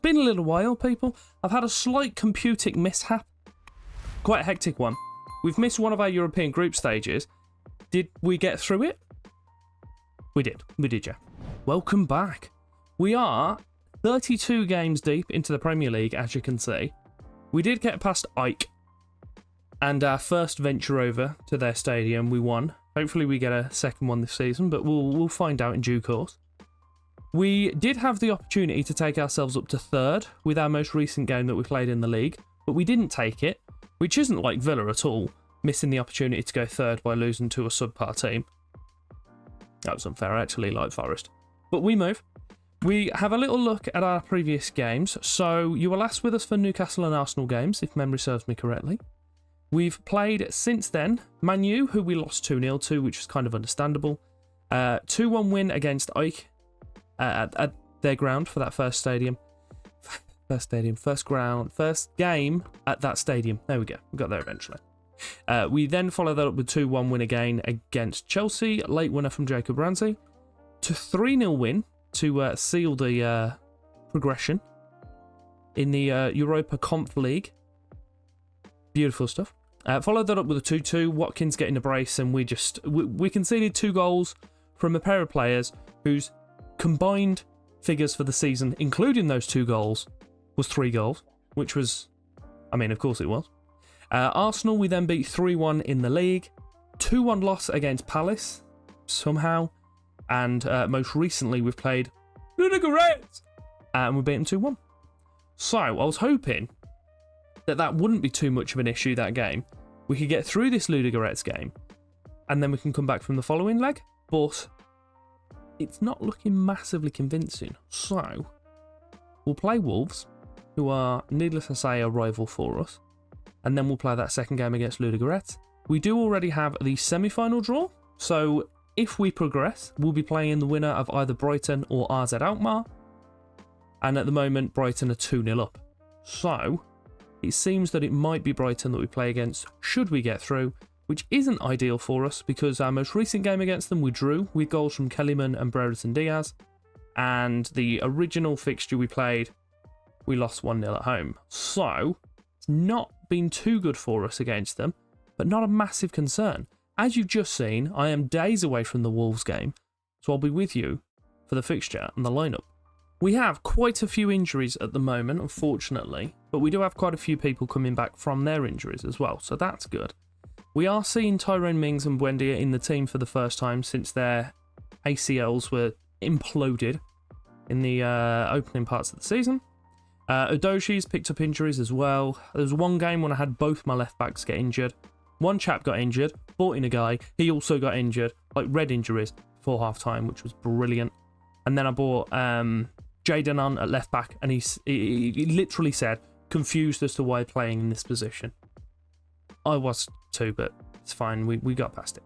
been a little while, people. I've had a slight computing mishap. Quite a hectic one. We've missed one of our European group stages. Did we get through it? We did. We did, yeah. Welcome back. We are 32 games deep into the Premier League, as you can see. We did get past Ike. And our first venture over to their stadium, we won. Hopefully we get a second one this season, but we'll find out in due course. We did have the opportunity to take ourselves up to third with our most recent game that we played in the league, but we didn't take it, which isn't like Villa at all, missing the opportunity to go third by losing to a subpar team. That was unfair, I actually like Forest. But we move. We have a little look at our previous games. So you were last with us for Newcastle and Arsenal games, if memory serves me correctly. We've played since then Man U, who we lost 2-0 to, which is kind of understandable. 2-1 win against Ike. At their ground for that first game at that stadium. There we go. We got there eventually. We then followed that up with 2-1 win again against Chelsea. Late winner from Jacob Ramsey. To 3-0 win to seal the progression in the Europa Conf League. Beautiful stuff. Followed that up with a 2-2. Watkins getting a brace, and we conceded 2 goals from a pair of players whose combined figures for the season, including those 2 goals, was 3 goals, which was, I mean, of course it was. Arsenal, we then beat 3-1 in the league, 2-1 loss against Palace, somehow, and most recently we've played Ludogorets, and we beat them 2-1. So, I was hoping that wouldn't be too much of an issue, that game. We could get through this Ludogorets game, and then we can come back from the following leg, but it's not looking massively convincing. So, we'll play Wolves, who are, needless to say, a rival for us. And then we'll play that second game against Ludogorets. We do already have the semi-final draw. So, if we progress, we'll be playing the winner of either Brighton or RZ Alkmaar. And at the moment, Brighton are 2-0 up. So, it seems that it might be Brighton that we play against, should we get through, which isn't ideal for us because our most recent game against them we drew with goals from Kellyman and Brereton Diaz, and the original fixture we played, we lost 1-0 at home. So, it's not been too good for us against them, but not a massive concern. As you've just seen, I am days away from the Wolves game, so I'll be with you for the fixture and the lineup. We have quite a few injuries at the moment, unfortunately, but we do have quite a few people coming back from their injuries as well, so that's good. We are seeing Tyrone Mings and Buendia in the team for the first time since their ACLs were imploded in the opening parts of the season. Udoshi's picked up injuries as well. There was one game when I had both my left backs get injured. One chap got injured, brought in a guy, he also got injured, like red injuries before half time, which was brilliant. And then I brought Jaden on at left back, and he literally said, confused as to why playing in this position. I was too, but it's fine. We got past it.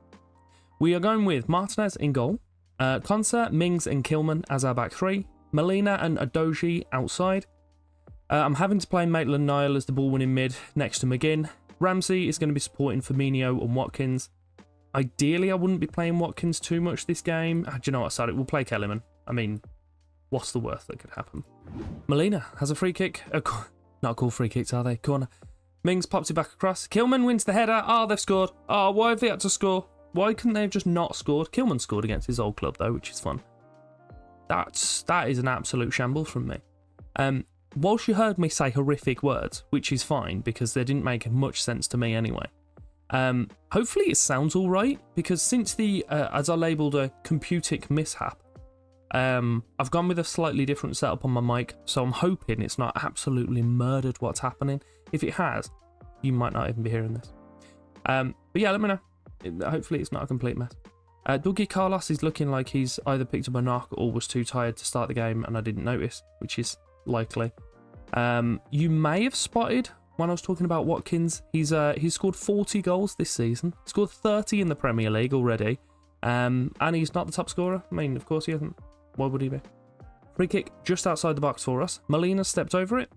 We are going with Martinez in goal, Konsa, Mings and Kilman as our back 3, Molina and Udoji outside. I'm having to play Maitland-Niles as the ball-winning mid next to McGinn. Ramsey is going to be supporting Firmino and Watkins. Ideally, I wouldn't be playing Watkins too much this game. Do you know what? Sorry, we'll play Kellyman. I mean, what's the worst that could happen? Molina has a free kick. Not called free kicks, are they? Corner. Mings pops it back across. Kilman wins the header. Oh, they've scored. Oh, why have they had to score? Why couldn't they have just not scored? Kilman scored against his old club, though, which is fun. That is an absolute shamble from me. Whilst you heard me say horrific words, which is fine, because they didn't make much sense to me anyway, hopefully it sounds all right, because since the, as I labelled, a computic mishap, I've gone with a slightly different setup on my mic, so I'm hoping it's not absolutely murdered what's happening. If it has, you might not even be hearing this. But yeah, let me know. Hopefully it's not a complete mess. Dougie Carlos is looking like he's either picked up a knock or was too tired to start the game and I didn't notice, which is likely. You may have spotted when I was talking about Watkins, he's scored 40 goals this season. He scored 30 in the Premier League already. And he's not the top scorer. I mean, of course he isn't. Why would he be? Free kick just outside the box for us. Molina stepped over it.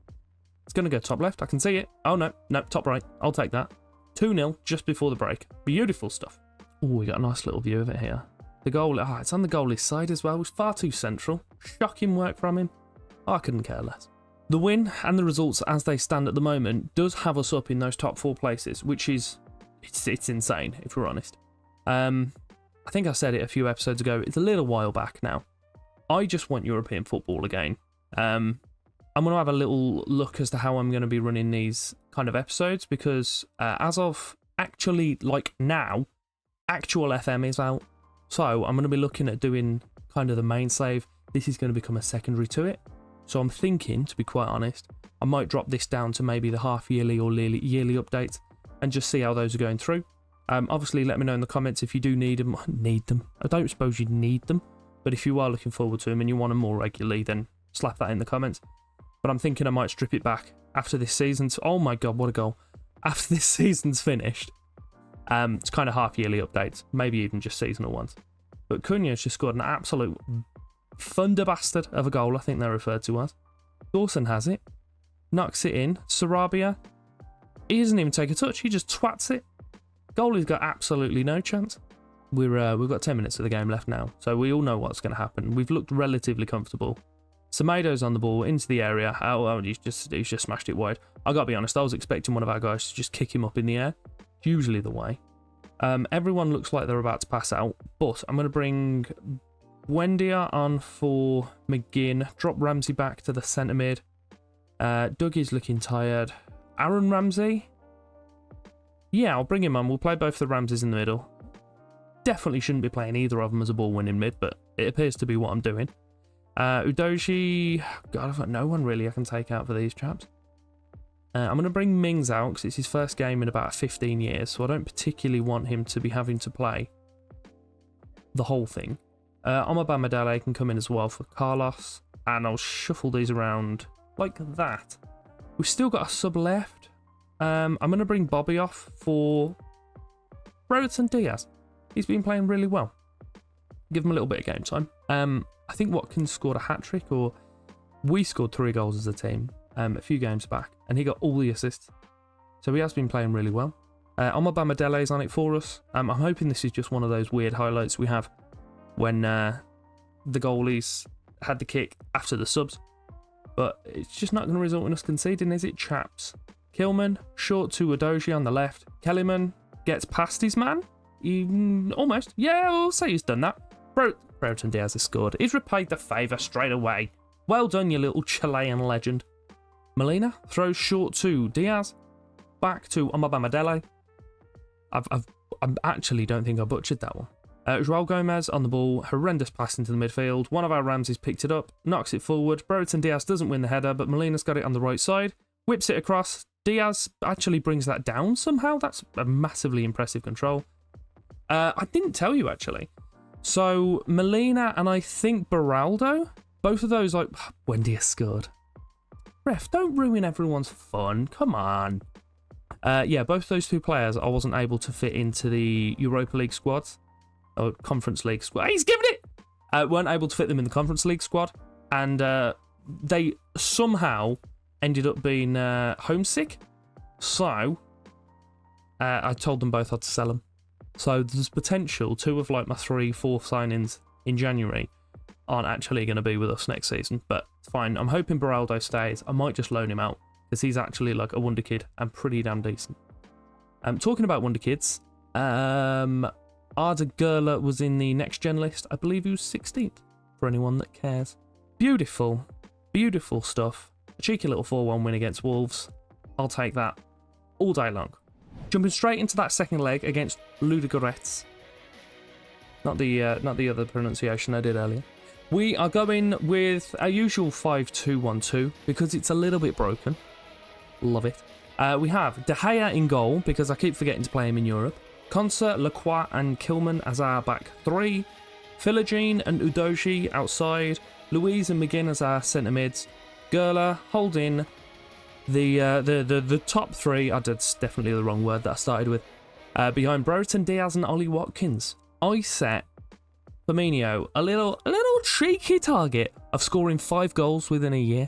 It's going to go top left. I can see it. Oh, no, top right. I'll take that. 2-0 just before the break. Beautiful stuff. Oh, we got a nice little view of it here. The goal, it's on the goalie side as well. It was far too central. Shocking work from him. Oh, I couldn't care less. The win and the results as they stand at the moment does have us up in those top 4 places, which is, it's insane, if we're honest. I think I said it a few episodes ago. It's a little while back now. I just want European football again. I'm going to have a little look as to how I'm going to be running these kind of episodes, because as of actually, like now, actual FM is out. So I'm going to be looking at doing kind of the main save. This is going to become a secondary to it. So I'm thinking, to be quite honest, I might drop this down to maybe the half-yearly or yearly updates and just see how those are going through. Obviously, let me know in the comments if you do need them. I don't suppose you need them, but if you are looking forward to them and you want them more regularly, then slap that in the comments. But I'm thinking I might strip it back after this season's... Oh my god, what a goal. After this season's finished. It's kind of half-yearly updates, maybe even just seasonal ones. But Cunha's just scored an absolute thunder bastard of a goal, I think they're referred to as. Dawson has it. Knocks it in. Sarabia. He doesn't even take a touch, he just twats it. Goalie's got absolutely no chance. We've got 10 minutes of the game left now, so we all know what's going to happen. We've looked relatively comfortable. Semedo's on the ball into the area. Oh, he's just smashed it wide. I got to be honest, I was expecting one of our guys to just kick him up in the air. Usually the way. Everyone looks like they're about to pass out, but I'm going to bring Wendia on for McGinn. Drop Ramsey back to the centre mid. Dougie's looking tired. Aaron Ramsey? Yeah, I'll bring him on. We'll play both the Ramses in the middle. Definitely shouldn't be playing either of them as a ball-winning mid, but it appears to be what I'm doing. Udoji... God, I've got no one really I can take out for these chaps. I'm going to bring Mings out because it's his first game in about 15 years, so I don't particularly want him to be having to play the whole thing. Omabamidele can come in as well for Carlos, and I'll shuffle these around like that. We've still got a sub left. I'm going to bring Bobby off for Robertson Diaz. He's been playing really well. Give him a little bit of game time. I think Watkins scored a hat-trick, or we scored 3 goals as a team a few games back, and he got all the assists. So he has been playing really well. Omabamidele is on it for us. I'm hoping this is just one of those weird highlights we have when the goalies had the kick after the subs. But it's just not going to result in us conceding, is it, chaps? Kilman, short to Udoji on the left. Kellyman gets past his man. Almost. Yeah, I'll say he's done that. Brereton Diaz has scored. He's repaid the favour straight away. Well done, you little Chilean legend. Molina throws short to Diaz. Back to Omabamidele. I actually don't think I butchered that one. Joao Gomez on the ball. Horrendous pass into the midfield. One of our Ramses picked it up. Knocks it forward. Brereton Diaz doesn't win the header, but Molina's got it on the right side. Whips it across. Diaz actually brings that down somehow. That's a massively impressive control. I didn't tell you, actually. So, Molina and I think Beraldo, both of those, like, Wendy scored. Ref, don't ruin everyone's fun. Come on. Yeah, both those 2 players I wasn't able to fit into the Europa League squads. Or Conference League squad. He's given it! Weren't able to fit them in the Conference League squad. And they somehow ended up being homesick. So, I told them both I'd sell them. So there's potential 2 of like my 3-4 signings in January aren't actually going to be with us next season, but fine. I'm hoping Beraldo stays. I might just loan him out because he's actually like a wonder kid and pretty damn decent. Talking about wonder kids, Arda Gurla was in the next gen list. I believe he was 16th for anyone that cares. Beautiful, beautiful stuff. A cheeky little 4-1 win against Wolves. I'll take that all day long. Jumping straight into that second leg against Ludogorets. Not the other pronunciation I did earlier. We are going with our usual 5-2-1-2 because it's a little bit broken. Love it. We have De Gea in goal because I keep forgetting to play him in Europe. Concert, Lacroix and Kilman as our back 3. Philogene and Udoji outside. Louise and McGinn as our centre mids. Gurla, Holding. The top 3, that's definitely the wrong word that I started with, behind Brereton Diaz and Ollie Watkins. I set Firmino a little cheeky target of scoring 5 goals within a year.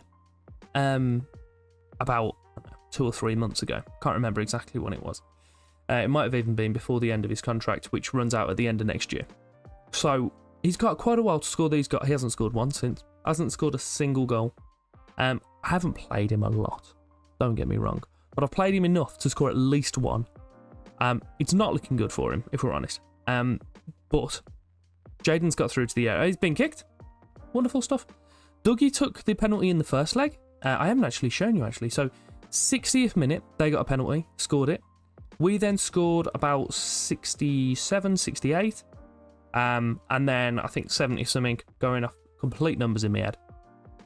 About 2 or 3 months ago. Can't remember exactly when it was. It might have even been before the end of his contract, which runs out at the end of next year. So he's got quite a while to score these goals. He hasn't scored one since. Hasn't scored a single goal. I haven't played him a lot, don't get me wrong, but I've played him enough to score at least one. It's not looking good for him, if we're honest. But Jaden's got through to the area. He's been kicked. Wonderful stuff. Dougie took the penalty in the first leg. I haven't actually shown you, actually. So, 60th minute, they got a penalty, scored it. We then scored about 67, 68. And then I think 70 something, going off complete numbers in my head.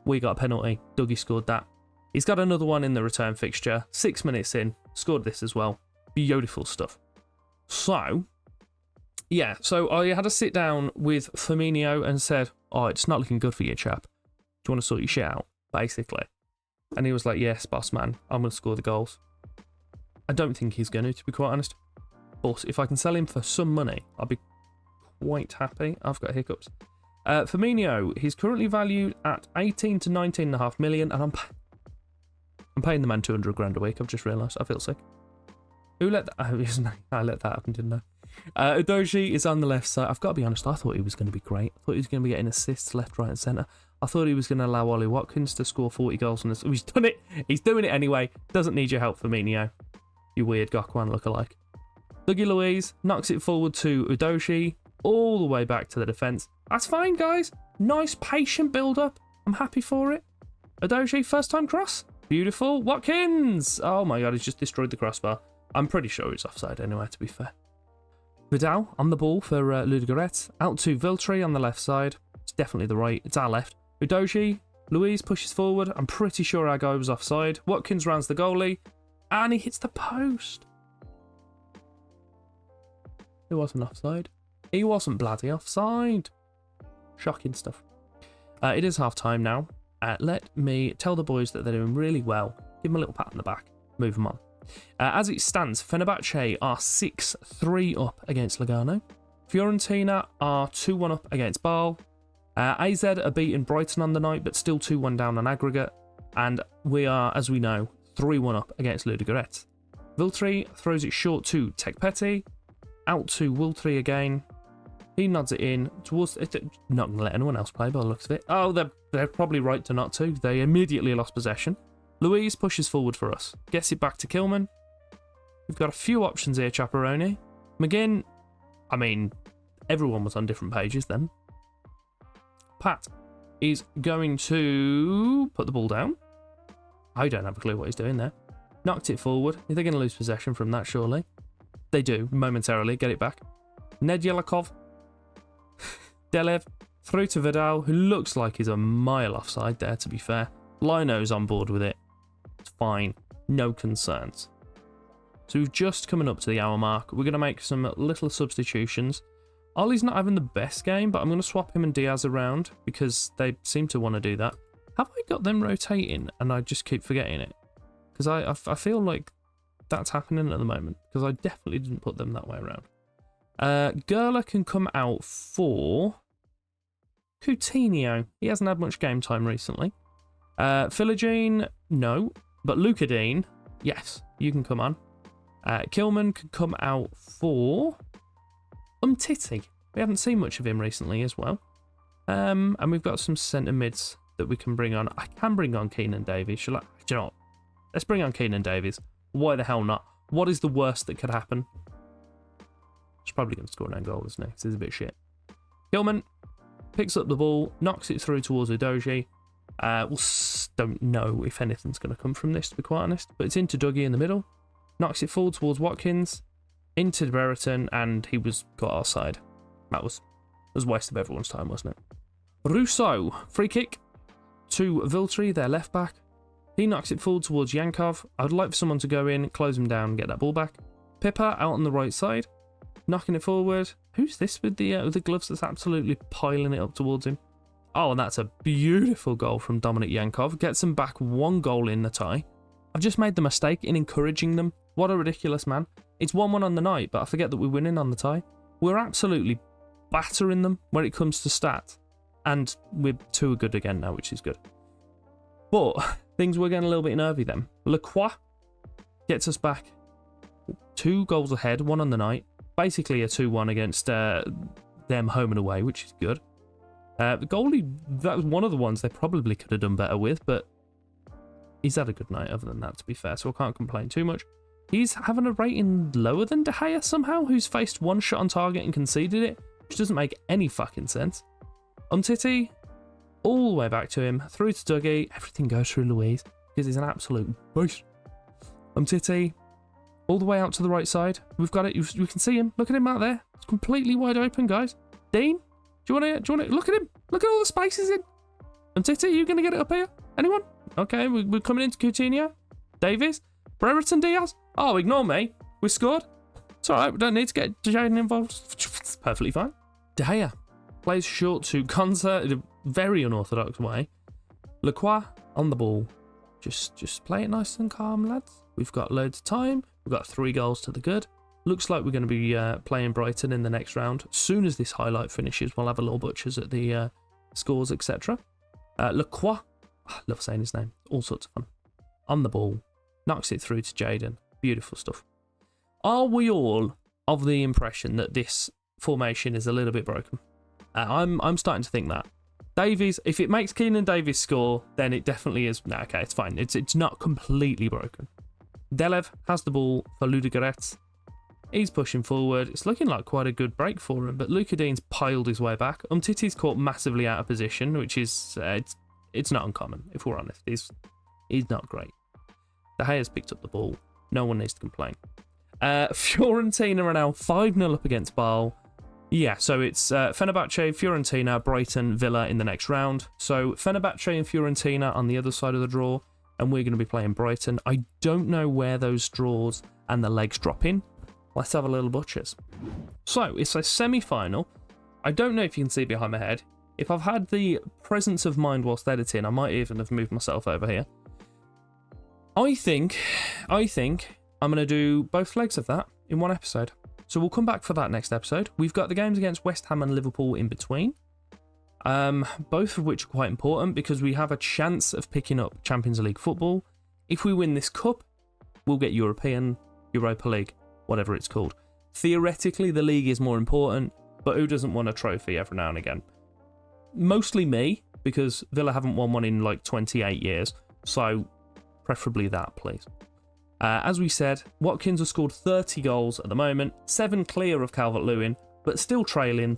We got a penalty. Dougie scored that. He's got another one in the return fixture. 6 minutes in, scored this as well. Beautiful stuff. So, yeah, so I had a sit down with Firmino and said, oh, it's not looking good for you, chap. Do you want to sort your shit out, basically? And he was like, yes, boss man, I'm going to score the goals. I don't think he's going to be quite honest. But if I can sell him for some money, I'll be quite happy. I've got hiccups. Firmino, he's currently valued at 18 to 19.5 million, and I'm paying the man 200 grand a week. I've just realised. I feel sick. Who let that? I let that happen, didn't I? Udoji is on the left side. I've got to be honest, I thought he was going to be great. I thought he was going to be getting assists left, right, and centre. I thought he was going to allow Ollie Watkins to score 40 goals on this. He's done it. He's doing it anyway. Doesn't need your help, Firmino. You weird Gokwan lookalike. Dougie Luiz knocks it forward to Udoji, all the way back to the defence. That's fine, guys. Nice, patient build-up. I'm happy for it. Udoji, first-time cross. Beautiful. Watkins. Oh, my God, he's just destroyed the crossbar. I'm pretty sure it's offside anyway, to be fair. Vidal on the ball for Ludogorets. Out to Viltri on the left side. It's definitely the right. It's our left. Udoji. Luiz pushes forward. I'm pretty sure our guy was offside. Watkins rounds the goalie. And he hits the post. He wasn't offside. He wasn't bloody offside. Shocking stuff. It is half time now. Let me tell the boys that they're doing really well. Give them a little pat on the back. Move them on. As it stands, Fenerbahce are 6-3 up against Lugano. Fiorentina are 2-1 up against Bâle. AZ are beating Brighton on the night, but still 2-1 down on aggregate. And we are, as we know, 3-1 up against Ludogorets. Viltri throws it short to Tekpeti. Out to Wiltri again. He nods it in towards... Not going to let anyone else play by the looks of it. Oh, they're probably right to not to. They immediately lost possession. Luiz pushes forward for us. Gets it back to Kilman. We've got a few options here, Chaperone. McGinn, I mean, everyone was on different pages then. Pat is going to put the ball down. I don't have a clue what he's doing there. Knocked it forward. They're going to lose possession from that, surely. They do, momentarily. Get it back. Nedjelakov. Delev. Through to Vidal, who looks like he's a mile offside there, to be fair. Lino's on board with it. It's fine. No concerns. So we've just coming up to the hour mark. We're going to make some little substitutions. Ollie's not having the best game, but I'm going to swap him and Diaz around because they seem to want to do that. Have I got them rotating and I just keep forgetting it? Because I feel like that's happening at the moment because I definitely didn't put them that way around. Gerla can come out for Coutinho. He hasn't had much game time recently. Philogene, no. But Lucadine, yes, you can come on. Kilman can come out for Umtiti. We haven't seen much of him recently as well. And we've got some centre mids that we can bring on. I can bring on Keenan Davies. Shall I? Do you know what? Let's bring on Keenan Davies. Why the hell not? What is the worst that could happen? He's probably going to score an own goal, isn't he? 'Cause he's a bit shit. Kilman picks up the ball, knocks it through towards Udoji. We don't know if anything's going to come from this, to be quite honest. But it's into Dougie in the middle. Knocks it forward towards Watkins. Into Brereton, and he was got our side. That was a waste of everyone's time, wasn't it? Rousseau, free kick to Viltri, their left back. He knocks it forward towards Yankov. I'd like for someone to go in, close him down, and get that ball back. Pippa out on the right side, knocking it forward. Who's this with the gloves that's absolutely piling it up towards him? Oh, and that's a beautiful goal from Dominic Yankov. Gets them back 1 goal in the tie. I've just made the mistake in encouraging them. What a ridiculous man. It's 1-1 on the night, but I forget that we're winning on the tie. We're absolutely battering them when it comes to stats. And we're 2 good again now, which is good. But things were getting a little bit nervy then. Lacroix gets us back 2 goals ahead, 1 on the night. Basically a 2-1 against them home and away, which is good. The goalie, that was one of the ones they probably could have done better with, but he's had a good night other than that, to be fair, so I can't complain too much. He's having a rating lower than De Gea somehow, who's faced one shot on target and conceded it, which doesn't make any fucking sense. Umtiti, all the way back to him, through to Dougie. Everything goes through Luiz, because he's an absolute beast. Umtiti, all the way out to the right side. We've got it. You can see him. Look at him out there. It's completely wide open, guys. Dean, do you want to look at him? Look at all the spaces in. Umtiti, you going to get it up here? Anyone? Okay, we're coming into Coutinho. Davies. Brereton Diaz. Oh, ignore me. We scored. It's all right. We don't need to get Jaden involved. It's perfectly fine. De Gea plays short to Konza in a very unorthodox way. Lacroix on the ball. Just play it nice and calm, lads. We've got loads of time. We've got 3 goals to the good. Looks like we're going to be playing Brighton in the next round. As soon as this highlight finishes, we'll have a little butchers at the scores, etc. Lacroix, I love saying his name. All sorts of fun. On the ball. Knocks it through to Jaden. Beautiful stuff. Are we all of the impression that this formation is a little bit broken? I'm starting to think that. Davies, if it makes Keenan Davies score, then it definitely is. No, okay, it's fine. It's not completely broken. Delev has the ball for Ludogorets. He's pushing forward. It's looking like quite a good break for him, but Luca Dean's piled his way back. Umtiti's caught massively out of position, which is it's not uncommon, if we're honest. He's not great. De Gea's picked up the ball. No one needs to complain. Fiorentina are now 5-0 up against Bâle. Yeah, so it's Fenerbahce, Fiorentina, Brighton, Villa in the next round. So Fenerbahce and Fiorentina on the other side of the draw, and we're going to be playing Brighton. I don't know where those draws and the legs drop in. Let's have a little butchers. So it's a semi-final. I don't know if you can see behind my head. If I've had the presence of mind whilst editing, I might even have moved myself over here. I think I'm going to do both legs of that in one episode. So we'll come back for that next episode. We've got the games against West Ham and Liverpool in between. Both of which are quite important because we have a chance of picking up Champions League football. If we win this cup, we'll get Europa League, whatever it's called. Theoretically, the league is more important, but who doesn't want a trophy every now and again? Mostly me, because Villa haven't won one in like 28 years. So preferably that, please. As we said, Watkins has scored 30 goals at the moment, 7 clear of Calvert-Lewin, but still trailing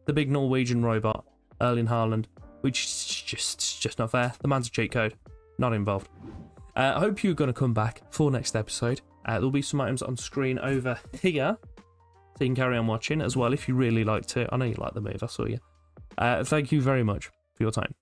the big Norwegian robot, Erling Haaland, which is just not fair. The man's a cheat code. Not involved. I hope you're going to come back for next episode. There'll be some items on screen over here, so you can carry on watching as well if you really liked it. I know you like the move, I saw you. Thank you very much for your time.